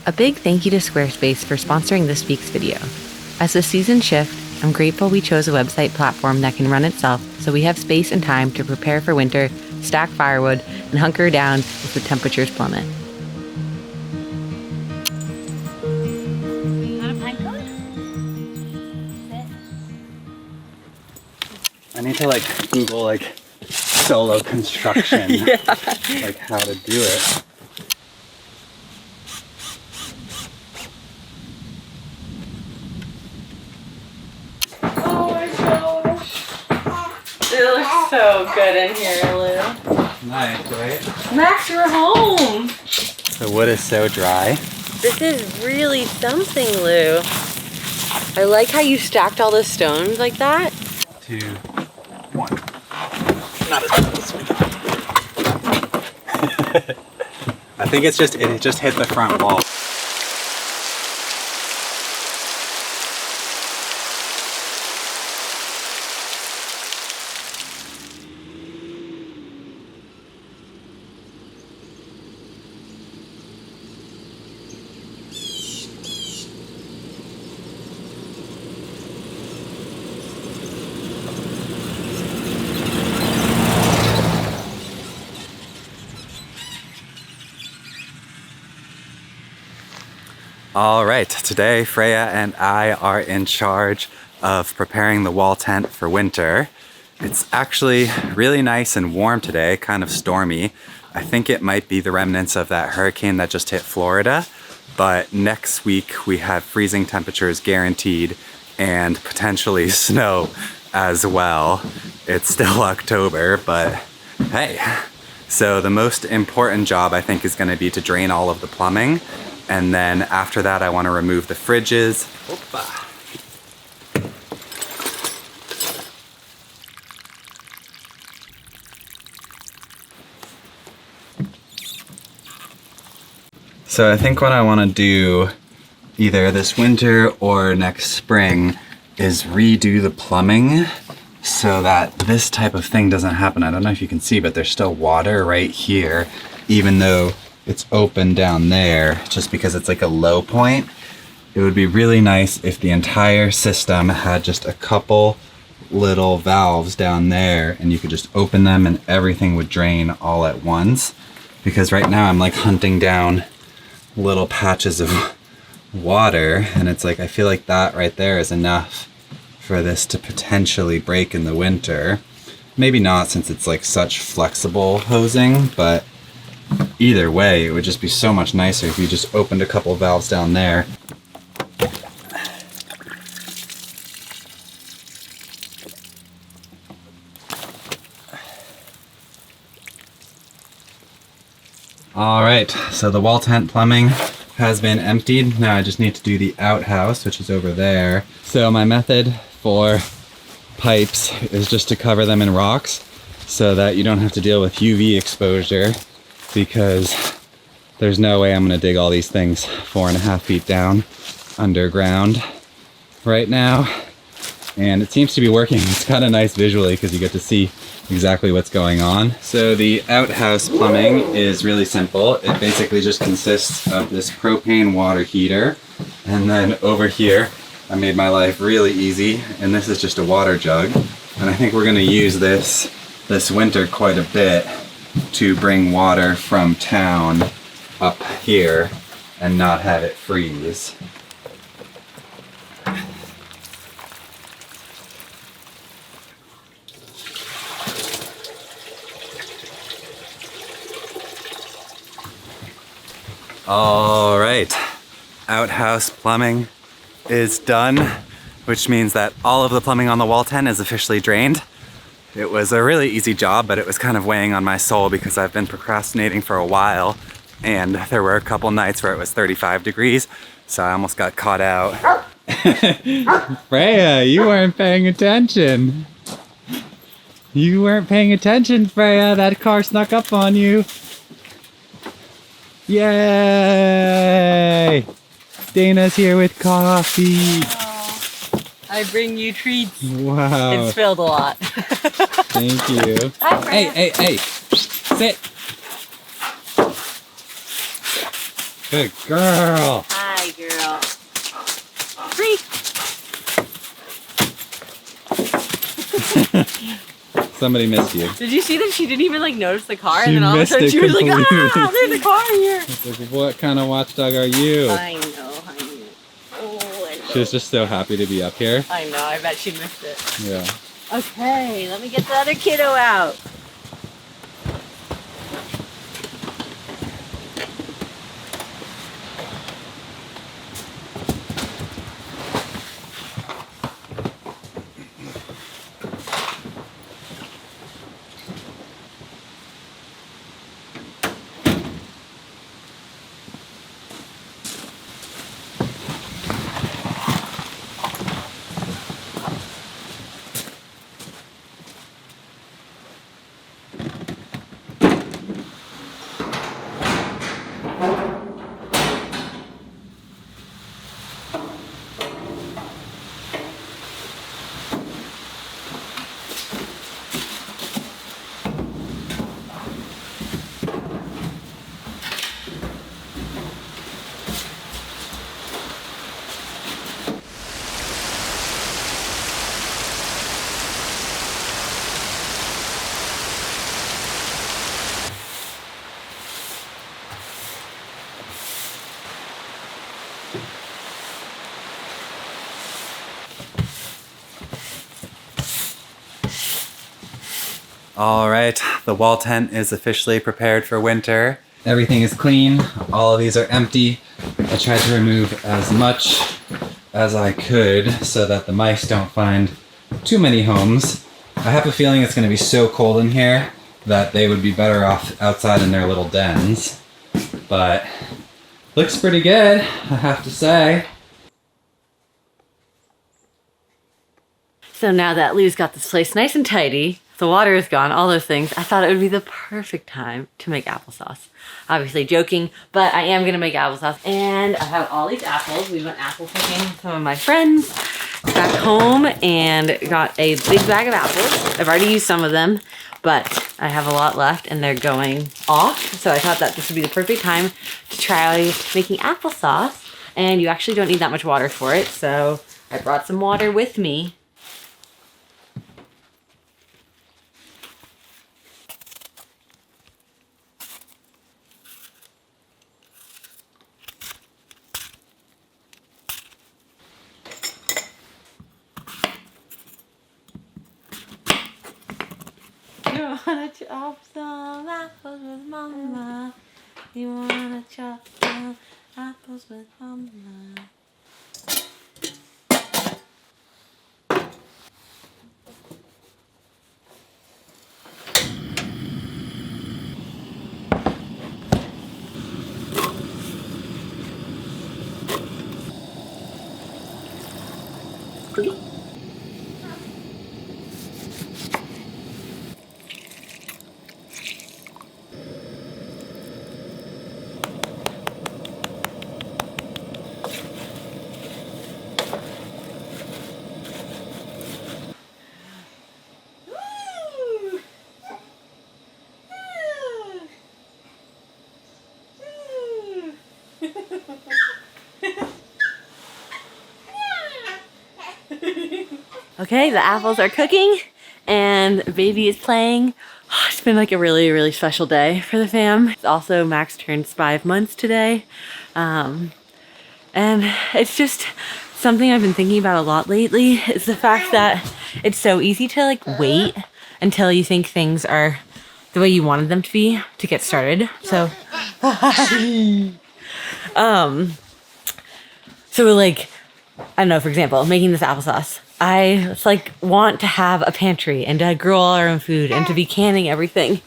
A big thank you to Squarespace for sponsoring this week's video. As the seasons shift, I'm grateful we chose a website platform that can run itself so we have space and time to prepare for winter, stack firewood, and hunker down as the temperatures plummet. I need to Google solo construction, Yeah. How to do it. Oh my gosh. It looks so good in here, Lou. Nice, right? Max, you're home. The wood is so dry. This is really something, Lou. I like how you stacked all the stones like that. 2, 1. Not as bad as we thought. I think it just hit the front wall. All right, today Freya and I are in charge of preparing the wall tent for winter. It's actually really nice and warm today, kind of stormy. I think it might be the remnants of that hurricane that just hit Florida, but next week we have freezing temperatures guaranteed and potentially snow as well. It's still October, but hey. So the most important job I think is going to be to drain all of the plumbing. And then after that, I want to remove the fridges. Opa. So I think what I want to do either this winter or next spring is redo the plumbing so that this type of thing doesn't happen. I don't know if you can see, but there's still water right here, even though it's open down there, just because it's like a low point. It would be really nice if the entire system had just a couple little valves down there and you could just open them and everything would drain all at once. Because right now I'm hunting down little patches of water and it's I feel like that right there is enough for this to potentially break in the winter. Maybe not, since it's such flexible hosing, but either way, it would just be so much nicer if you just opened a couple valves down there. All right, so the wall tent plumbing has been emptied. Now I just need to do the outhouse, which is over there. So my method for pipes is just to cover them in rocks so that you don't have to deal with UV exposure, because there's no way I'm gonna dig all these things 4.5 feet down underground right now. And it seems to be working. It's kind of nice visually because you get to see exactly what's going on. So the outhouse plumbing is really simple. It basically just consists of this propane water heater. And then over here, I made my life really easy. And this is just a water jug. And I think we're gonna use this winter quite a bit to bring water from town up here and not have it freeze. All right, outhouse plumbing is done, which means that all of the plumbing on the wall tent is officially drained. It was a really easy job, but it was kind of weighing on my soul because I've been procrastinating for a while, and there were a couple nights where it was 35 degrees, so I almost got caught out. Freya, you weren't paying attention. You weren't paying attention, Freya. That car snuck up on you. Yay! Dana's here with coffee. Oh, I bring you treats. Wow. It spilled a lot. Thank you. Hi, Freya. Hey, sit. Good girl. Hi, girl. Freak. Somebody missed you. Did you see that she didn't even like notice the car? She And then all of a missed sudden it she was like, completely. ah, there's a car here. It's like, what kind of watchdog are you? I know, honey. Oh, I know. She was just so happy to be up here. I know, I bet she missed it. Yeah. Okay, let me get the other kiddo out. All right, the wall tent is officially prepared for winter. Everything is clean. All of these are empty. I tried to remove as much as I could so that the mice don't find too many homes. I have a feeling it's going to be so cold in here that they would be better off outside in their little dens. But looks pretty good, I have to say. So now that Lou's got this place nice and tidy, the water is gone, all those things, I thought it would be the perfect time to make applesauce. Obviously joking, but I am gonna make applesauce. And I have all these apples. We went apple picking with some of my friends back home and got a big bag of apples. I've already used some of them, but I have a lot left and they're going off. So I thought that this would be the perfect time to try making applesauce. And you actually don't need that much water for it. So I brought some water with me. You wanna chop some apples with mama? You wanna chop some apples with mama? Okay, the apples are cooking and baby is playing. It's been like a really, really special day for the fam. Also, Max turns 5 months today. And it's just something I've been thinking about a lot lately is the fact that it's so easy to like wait until you think things are the way you wanted them to be to get started. So, so like, I don't know, for example, making this applesauce. I like want to have a pantry and to grow all our own food and to be canning everything.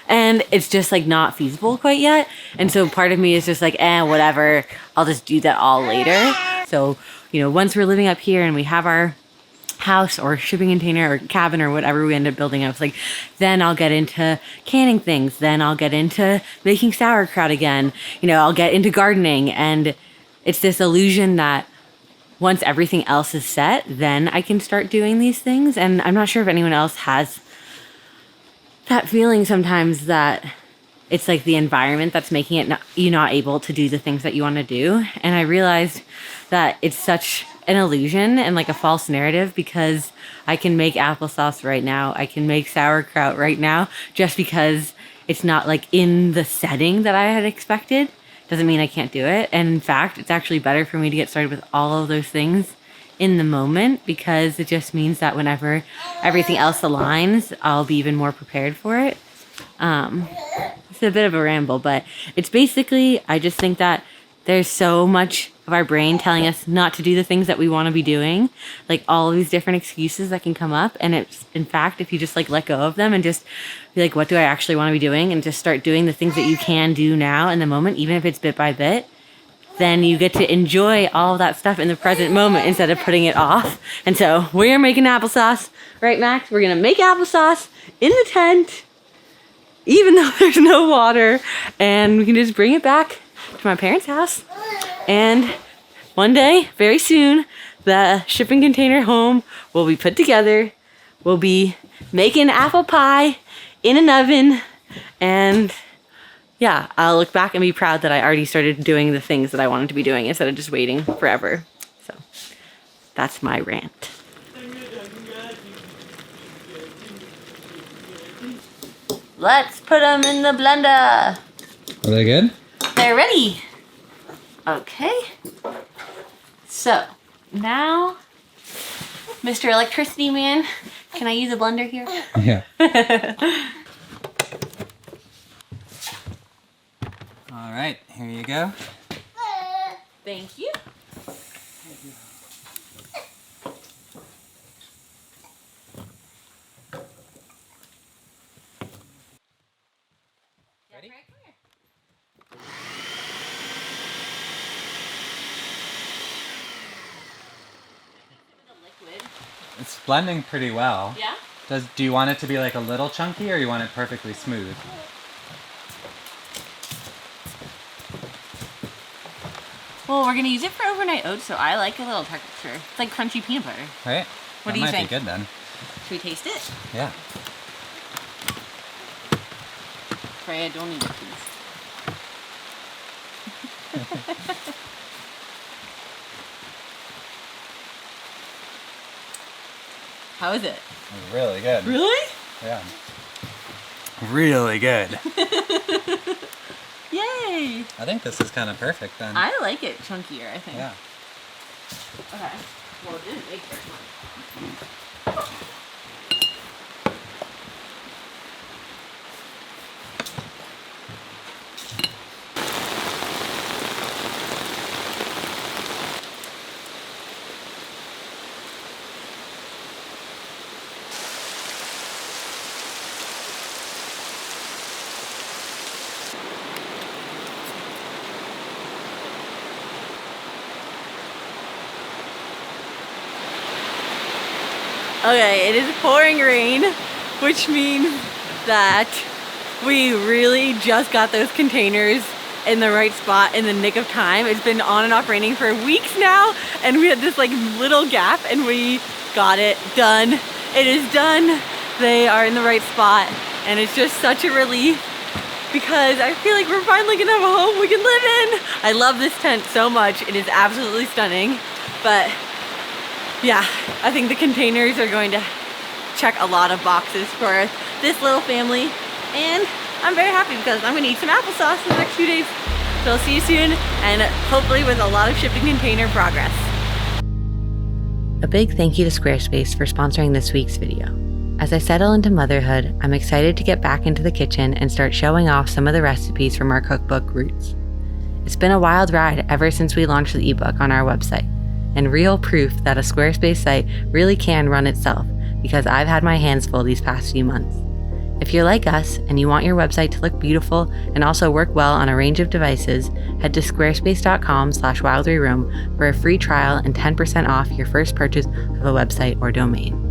And it's just like not feasible quite yet. And so part of me is just like, whatever, I'll just do that all later. So, you know, once we're living up here and we have our house or shipping container or cabin or whatever we end up building, I was like, then I'll get into canning things. Then I'll get into making sauerkraut again. You know, I'll get into gardening. And it's this illusion that once everything else is set, then I can start doing these things. And I'm not sure if anyone else has that feeling sometimes that it's like the environment that's making it you not able to do the things that you want to do. And I realized that it's such an illusion and like a false narrative, because I can make applesauce right now. I can make sauerkraut right now, just because it's not like in the setting that I had expected. Doesn't mean I can't do it. And in fact, it's actually better for me to get started with all of those things in the moment, because it just means that whenever everything else aligns, I'll be even more prepared for it. It's a bit of a ramble, but it's basically, I just think that there's so much of our brain telling us not to do the things that we want to be doing, like all these different excuses that can come up. And it's, in fact, if you just like let go of them and just be like, what do I actually want to be doing? And just start doing the things that you can do now in the moment, even if it's bit by bit, then you get to enjoy all of that stuff in the present moment instead of putting it off. And so we're making applesauce, right, Max? We're going to make applesauce in the tent, even though there's no water, and we can just bring it back to my parents' house. And one day, very soon, the shipping container home will be put together. We'll be making apple pie in an oven, and yeah, I'll look back and be proud that I already started doing the things that I wanted to be doing instead of just waiting forever. So that's my rant. Let's put them in the blender. Are they good? They're ready. Okay. So now, Mr. Electricity Man, can I use a blender here? Yeah. All right, here you go. Thank you. Ready? It's blending pretty well. Yeah? Do you want it to be like a little chunky, or you want it perfectly smooth? Well, we're gonna use it for overnight oats, so I like a little texture. It's like crunchy peanut butter. Right? What that do you might think? Be good then. Should we taste it? Yeah. Freya, don't eat it, please. How is it? Really good. Really? Yeah. Really good. Yay! I think this is kind of perfect then. I like it chunkier, I think. Yeah. Okay. Well, it didn't make very much. Okay, it is pouring rain, which means that we really just got those containers in the right spot in the nick of time. It's been on and off raining for weeks now, and we had this like little gap, and we got it done. It is done. They are in the right spot, and it's just such a relief, because I feel like we're finally gonna have a home we can live in. I love this tent so much. It is absolutely stunning, but yeah, I think the containers are going to check a lot of boxes for this little family, and I'm very happy because I'm gonna eat some applesauce in the next few days. So I'll see you soon, and hopefully with a lot of shipping container progress. A big thank you to Squarespace for sponsoring this week's video. As I settle into motherhood, I'm excited to get back into the kitchen and start showing off some of the recipes from our cookbook, Roots. It's been a wild ride ever since we launched the ebook on our website, and real proof that a Squarespace site really can run itself, because I've had my hands full these past few months. If you're like us and you want your website to look beautiful and also work well on a range of devices, head to squarespace.com/wildryroom for a free trial and 10% off your first purchase of a website or domain.